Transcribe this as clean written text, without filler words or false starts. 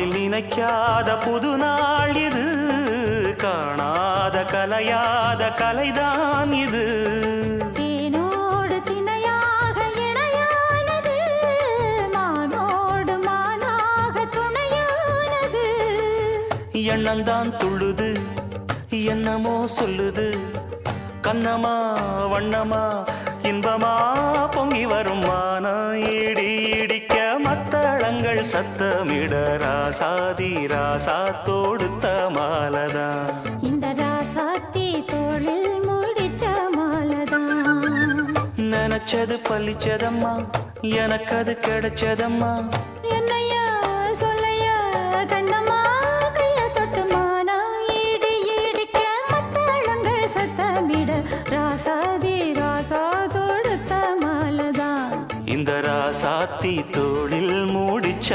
நாளில் நினைக்காத புது நாள் இது, காணாத கலையாத கலைதான் இது. தேனோடு திணையாக இணையானது, மானோடு மானாக துணையானது. எண்ணந்தான் துள்ளுது என்னமோ சொல்லுது, கண்ணமா வண்ணமா இன்பமா பொங்கி வரும் மானா இடி இடிக்க மத்தளங்கள் சத்தமிட ராசாதி ராசா தொடுத்த மாலதான். இந்த ராசாத்தி தோளில் முடிச்ச மாலதான். நினைச்சது பழிச்சதம்மா, எனக்கு அது கிடைச்சதம்மா. என்னையா சொல்லையா கண்ணம்மா, கைய தொட்டு மானா இடி இடிக்க மத்தளங்கள் சத்தமிட ராசாதி ராசா தொடுத்த மாலதான். இந்த ராசாத்தி தோளில் மூடிச்ச